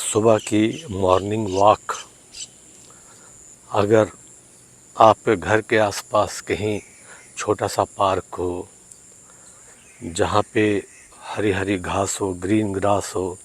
सुबह की morning walk अगर आपके घर के आसपास कहीं छोटा सा पार्क हो जहाँ पे हरी हरी घास हो, ग्रीन ग्रास हो,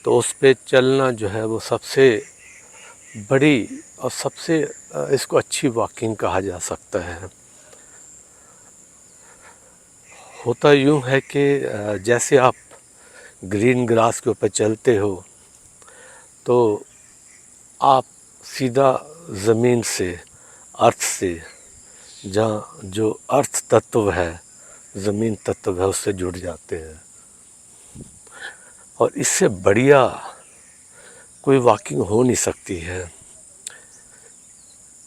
तो उस पे चलना जो है वो सबसे बड़ी और सबसे इसको अच्छी वॉकिंग कहा जा सकता है। होता यूँ है कि जैसे आप ग्रीन ग्रास के ऊपर चलते हो तो आप सीधा ज़मीन से, अर्थ से, जहाँ जो अर्थ तत्व है, ज़मीन तत्व है, उससे जुड़ जाते हैं। और इससे बढ़िया कोई वॉकिंग हो नहीं सकती है,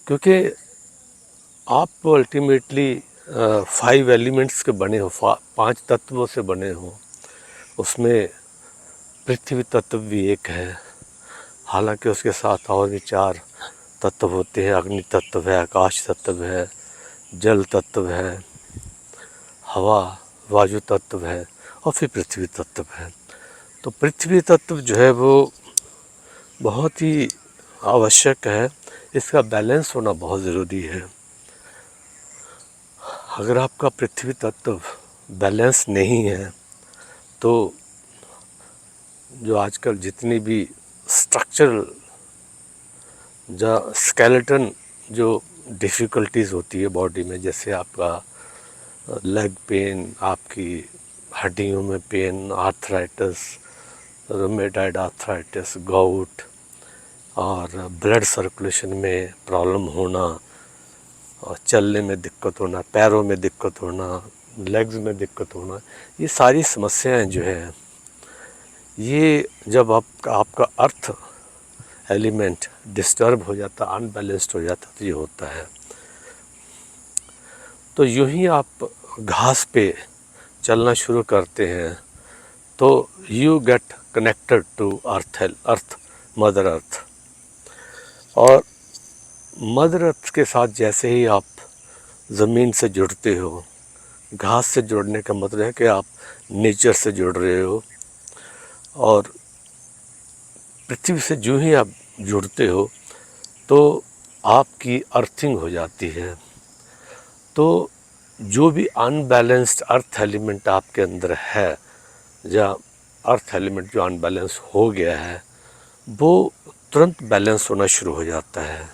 क्योंकि आप तो अल्टीमेटली 5 एलिमेंट्स के बने हो, 5 तत्वों से बने हो। उसमें पृथ्वी तत्व भी एक है, हालांकि उसके साथ और भी 4 तत्व होते हैं। अग्नि तत्व है, आकाश तत्व है, जल तत्व है, हवा वायु तत्व है और फिर पृथ्वी तत्व है। तो पृथ्वी तत्व जो है वो बहुत ही आवश्यक है, इसका बैलेंस होना बहुत ज़रूरी है। अगर आपका पृथ्वी तत्व बैलेंस नहीं है तो जो आजकल जितनी भी स्ट्रक्चरल जो स्केलेटन जो डिफ़िकल्टीज़ होती है बॉडी में, जैसे आपका लेग पेन, आपकी हड्डियों में pain, arthritis, rheumatoid arthritis, gout और ब्लड सर्कुलेशन में प्रॉब्लम होना और चलने में दिक्कत होना, पैरों में दिक्कत होना, लेग्स में दिक्कत होना, ये सारी समस्याएं जो है, ये जब आपका अर्थ एलिमेंट डिस्टर्ब हो जाता, अनबैलेंस्ड हो जाता, तो ये होता है। तो यूं ही आप घास पे चलना शुरू करते हैं तो you get connected to earth, mother earth. और मदर अर्थ के साथ जैसे ही आप ज़मीन से जुड़ते हो, घास से जुड़ने का मतलब है कि आप नेचर से जुड़ रहे हो। और पृथ्वी से जो ही आप जुड़ते हो तो आपकी अर्थिंग हो जाती है। तो जो भी अनबैलेंस्ड अर्थ एलिमेंट आपके अंदर है, या अर्थ एलिमेंट जो अनबैलेंस हो गया है, वो तुरंत बैलेंस होना शुरू हो जाता है।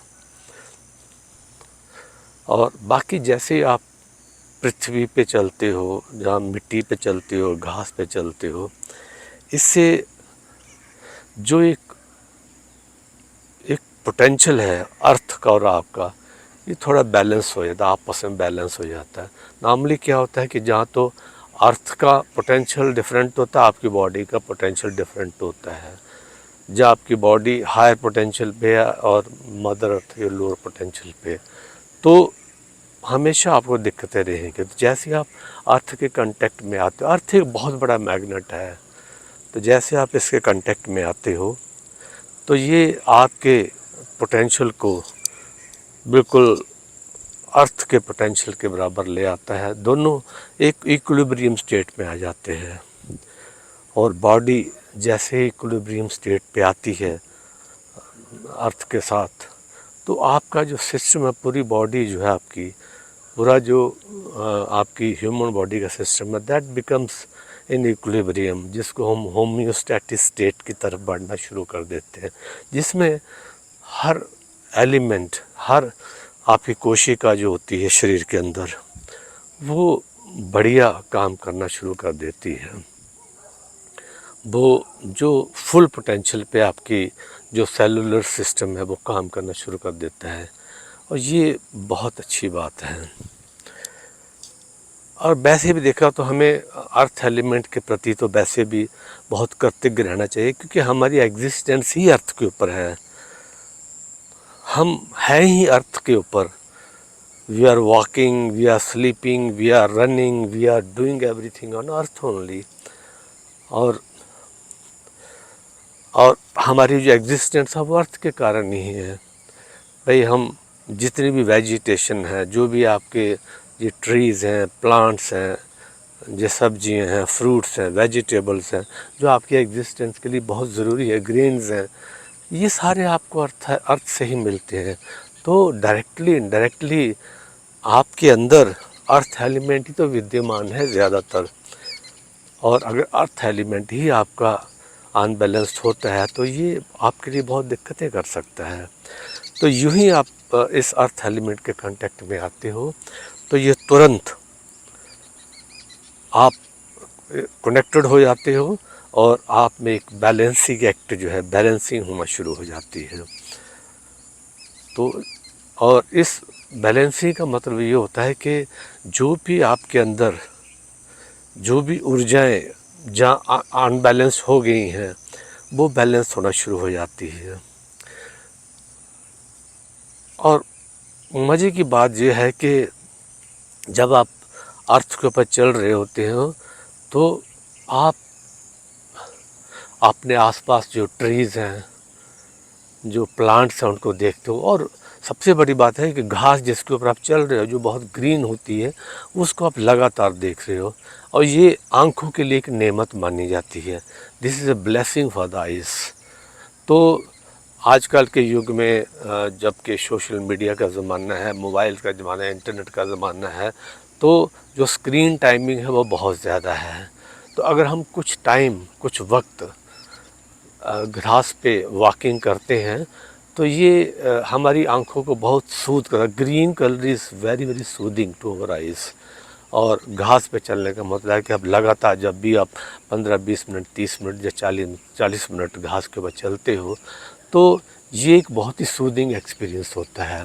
और बाकी जैसे आप पृथ्वी पे चलते हो, जहाँ मिट्टी पे चलते हो, घास पे चलते हो, इससे जो एक पोटेंशियल है अर्थ का और आपका, ये थोड़ा बैलेंस हो जाता है, आपस में बैलेंस हो जाता है। नॉर्मली क्या होता है कि जहाँ तो अर्थ का पोटेंशियल डिफरेंट होता है, आपकी बॉडी का पोटेंशियल डिफरेंट होता है। जहाँ आपकी बॉडी हायर पोटेंशियल पे है और मदर अर्थ के लोअर पोटेंशियल पे, तो हमेशा आपको दिक्कतें रहेंगी। तो जैसे आप अर्थ के कांटेक्ट में आते हो, अर्थ एक बहुत बड़ा मैग्नेट है, तो जैसे आप इसके कांटेक्ट में आते हो तो ये आपके पोटेंशियल को बिल्कुल अर्थ के पोटेंशियल के बराबर ले आता है। दोनों एक इक्विलिब्रियम स्टेट में आ जाते हैं। और बॉडी जैसे इक्विलिब्रियम स्टेट पे आती है अर्थ के साथ, तो आपका जो सिस्टम है, पूरी बॉडी जो है आपकी, पूरा जो आपकी ह्यूमन बॉडी का सिस्टम है, दैट बिकम्स इन इक्विलिब्रियम, जिसको हम होम्योस्टैटिक स्टेट की तरफ बढ़ना शुरू कर देते हैं, जिसमें हर एलिमेंट, हर आपकी कोशिका जो होती है शरीर के अंदर, वो बढ़िया काम करना शुरू कर देती है। वो जो फुल पोटेंशियल पे आपकी जो सेलुलर सिस्टम है वो काम करना शुरू कर देता है, और ये बहुत अच्छी बात है। और वैसे भी देखा तो हमें अर्थ एलिमेंट के प्रति तो वैसे भी बहुत कृतज्ञ रहना चाहिए, क्योंकि हमारी एग्जिस्टेंस ही अर्थ के ऊपर है, हम हैं ही अर्थ के ऊपर। We are walking, we are sleeping, we are running, we are doing everything on earth only. और हमारी जो एग्जिस्टेंस है वो अर्थ के कारण ही है। भाई हम जितनी भी वेजिटेशन है, जो भी आपके ये ट्रीज़ हैं, प्लांट्स हैं, जो सब्जियां हैं, फ्रूट्स हैं, वेजिटेबल्स हैं, जो आपके एग्जिस्टेंस के लिए बहुत ज़रूरी है, ग्रेन्स हैं, ये सारे आपको अर्थ से ही मिलते हैं। तो डायरेक्टली इनडायरेक्टली आपके अंदर अर्थ एलिमेंट ही तो विद्यमान है ज़्यादातर। और अगर अर्थ एलिमेंट ही आपका अनबैलेंस्ड होता है तो ये आपके लिए बहुत दिक्कतें कर सकता है। तो यूं ही आप इस अर्थ एलिमेंट के कांटेक्ट में आते हो तो ये तुरंत आप कनेक्टेड हो जाते हो और आप में एक बैलेंसिंग एक्ट जो है, बैलेंसिंग होना शुरू हो जाती है। तो और इस बैलेंसिंग का मतलब ये होता है कि जो भी आपके अंदर जो भी ऊर्जाएं जहाँ अनबैलेंस हो गई हैं वो बैलेंस होना शुरू हो जाती है। और मज़े की बात यह है कि जब आप अर्थ के ऊपर चल रहे होते हो तो आप अपने आसपास जो ट्रीज़ हैं, जो प्लांट्स हैं, उनको देखते हो। और सबसे बड़ी बात है कि घास जिसके ऊपर आप चल रहे हो जो बहुत ग्रीन होती है उसको आप लगातार देख रहे हो, और ये आंखों के लिए एक नेमत मानी जाती है। This is a blessing for the eyes. तो आजकल के युग में जबकि सोशल मीडिया का ज़माना है, मोबाइल का ज़माना है, इंटरनेट का ज़माना है, तो जो स्क्रीन टाइमिंग है वो बहुत ज़्यादा है। तो अगर हम कुछ टाइम, कुछ वक्त घास पे वॉकिंग करते हैं तो ये हमारी आंखों को बहुत सूद कर, green colour is very very soothing to our eyes. और घास पे चलने का मतलब है कि अब लगातार जब भी आप 15-20 मिनट, 30 मिनट या 40 मिनट घास के ऊपर चलते हो तो ये एक बहुत ही सूदिंग एक्सपीरियंस होता है।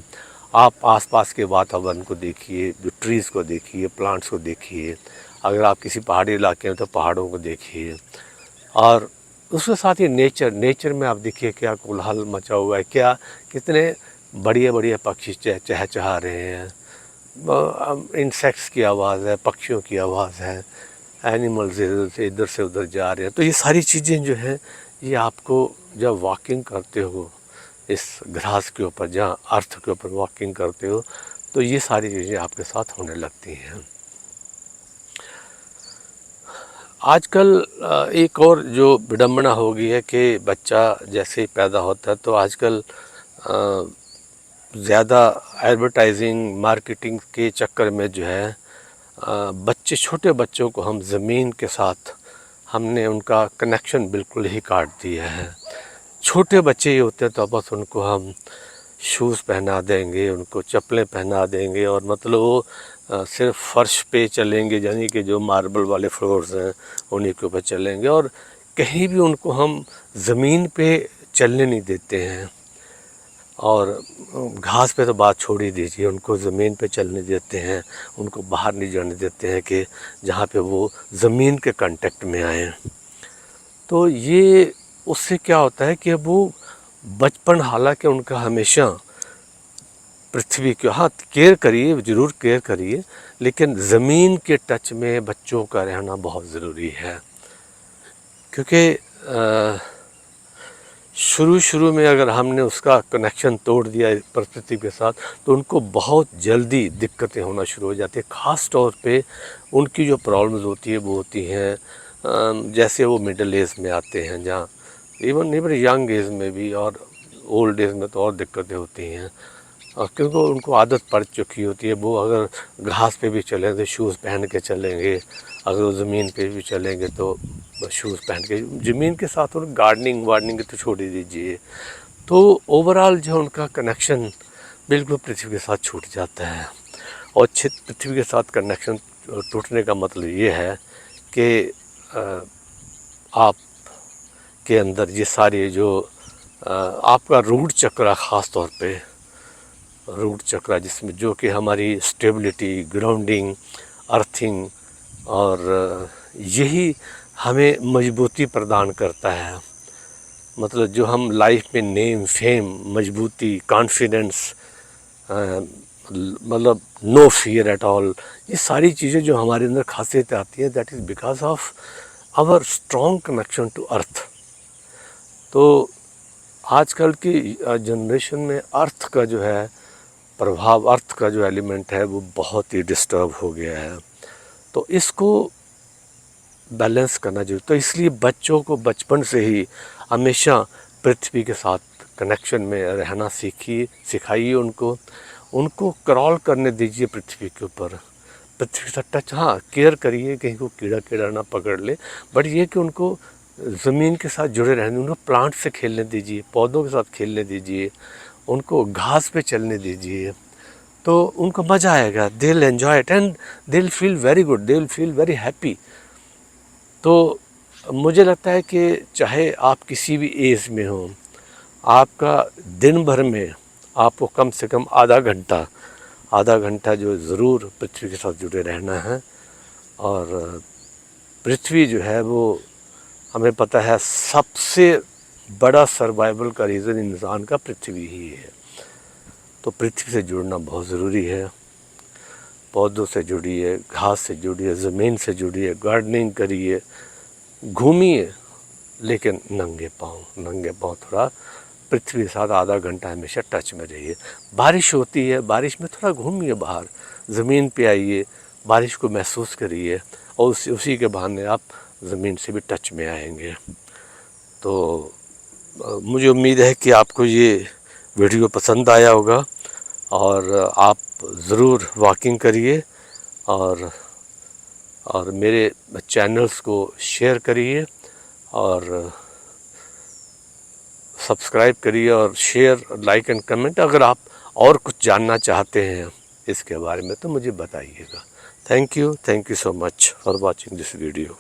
आप आसपास के वातावरण को देखिए, जो ट्रीज़ को देखिए, प्लांट्स को देखिए। अगर आप किसी पहाड़ी इलाके में तो पहाड़ों को देखिए। और उसके साथ ही नेचर में आप देखिए क्या कोलाहल मचा हुआ है, क्या कितने बढ़िया बढ़िया पक्षी चहचहा रहे हैं, इंसेक्ट्स की आवाज़ है, पक्षियों की आवाज़ है, एनिमल्स इधर से उधर जा रहे हैं। तो ये सारी चीज़ें जो हैं ये आपको जब वॉकिंग करते हो इस घास के ऊपर, जहाँ अर्थ के ऊपर वॉकिंग करते हो, तो ये सारी चीज़ें आपके साथ होने लगती हैं। आजकल एक और जो विडंबना हो गई है कि बच्चा जैसे ही पैदा होता है तो आजकल ज़्यादा एडवर्टाइजिंग, मार्केटिंग के चक्कर में जो है बच्चे, छोटे बच्चों को हम ज़मीन के साथ हमने उनका कनेक्शन बिल्कुल ही काट दिया है। छोटे बच्चे ही होते हैं तो बस उनको हम शूज़ पहना देंगे, उनको चप्पलें पहना देंगे, और मतलब वो सिर्फ फर्श पे चलेंगे, यानी कि जो मार्बल वाले फ्लोर्स हैं उन्हीं के ऊपर चलेंगे, और कहीं भी उनको हम ज़मीन पे चलने नहीं देते हैं। और घास पे तो बात छोड़ ही दीजिए, उनको ज़मीन पे चलने देते हैं, उनको बाहर नहीं जाने देते हैं कि जहाँ पे वो ज़मीन के कांटेक्ट में आएँ। तो ये उससे क्या होता है कि वो बचपन, हालांकि उनका हमेशा पृथ्वी के, हाँ केयर करिए, ज़रूर केयर करिए, लेकिन ज़मीन के टच में बच्चों का रहना बहुत ज़रूरी है। क्योंकि शुरू में अगर हमने उसका कनेक्शन तोड़ दिया प्रकृति के साथ तो उनको बहुत जल्दी दिक्कतें होना शुरू हो जाती है। ख़ास तौर पे उनकी जो प्रॉब्लम्स होती है वो होती हैं जैसे वो मिडिल एज में आते हैं, जहाँ इवन यंग एज में भी, और ओल्ड एज में तो और दिक्कतें होती हैं। क्योंकि उनको आदत पड़ चुकी होती है, वो अगर घास पे भी चलें तो शूज़ पहन के चलेंगे, अगर वो ज़मीन पे भी चलेंगे तो शूज़ पहन के, ज़मीन के साथ और गार्डनिंग वार्डनिंग तो छोड़ ही दीजिए। तो ओवरऑल जो उनका कनेक्शन बिल्कुल पृथ्वी के साथ छूट जाता है। और पृथ्वी के साथ कनेक्शन टूटने का मतलब ये है कि आप के अंदर ये सारे जो आपका रूट चक्र, ख़ास तौर पे रूट चक्र, जिसमें जो कि हमारी स्टेबिलिटी, ग्राउंडिंग, अर्थिंग, और यही हमें मजबूती प्रदान करता है। मतलब जो हम लाइफ में नेम, फेम, मजबूती, कॉन्फिडेंस, मतलब नो फियर एट ऑल, ये सारी चीज़ें जो हमारे अंदर खासियत आती है, that is because of our strong connection to earth. तो आजकल की जनरेशन में अर्थ का जो है प्रभाव, अर्थ का जो एलिमेंट है वो बहुत ही डिस्टर्ब हो गया है। तो इसको बैलेंस करना जरूरी। तो इसलिए बच्चों को बचपन से ही हमेशा पृथ्वी के साथ कनेक्शन में रहना सिखाइए उनको क्रॉल करने दीजिए पृथ्वी के ऊपर, पृथ्वी से टच, हाँ केयर करिए कहीं को कीड़ा ना पकड़ ले, बट ये कि उनको ज़मीन के साथ जुड़े रहने, उनको प्लांट से खेलने दीजिए, पौधों के साथ खेलने दीजिए, उनको घास पे चलने दीजिए, तो उनको मज़ा आएगा, they will enjoy it and they will feel very good, they will feel very happy. तो मुझे लगता है कि चाहे आप किसी भी एज में हो, आपका दिन भर में आपको कम से कम आधा घंटा जो ज़रूर पृथ्वी के साथ जुड़े रहना है। और पृथ्वी जो है वो हमें पता है सबसे बड़ा सर्वाइवल का रीज़न इंसान का पृथ्वी ही है। तो पृथ्वी से जुड़ना बहुत ज़रूरी है, पौधों से जुड़िए, घास से जुड़िए, ज़मीन से जुड़िए, गार्डनिंग करिए, घूमिए, लेकिन नंगे पाँव थोड़ा पृथ्वी के साथ आधा घंटा हमेशा टच में रहिए। बारिश होती है, बारिश में थोड़ा घूमिए बाहर, ज़मीन पे आइए, बारिश को महसूस करिए, और उसी के बहाने आप ज़मीन से भी टच में आएंगे। तो मुझे उम्मीद है कि आपको ये वीडियो पसंद आया होगा, और आप ज़रूर वॉकिंग करिए, और मेरे चैनल्स को शेयर करिए, और सब्सक्राइब करिए, और शेयर, लाइक एंड कमेंट। अगर आप और कुछ जानना चाहते हैं इसके बारे में तो मुझे बताइएगा। Thank you so much for watching this video.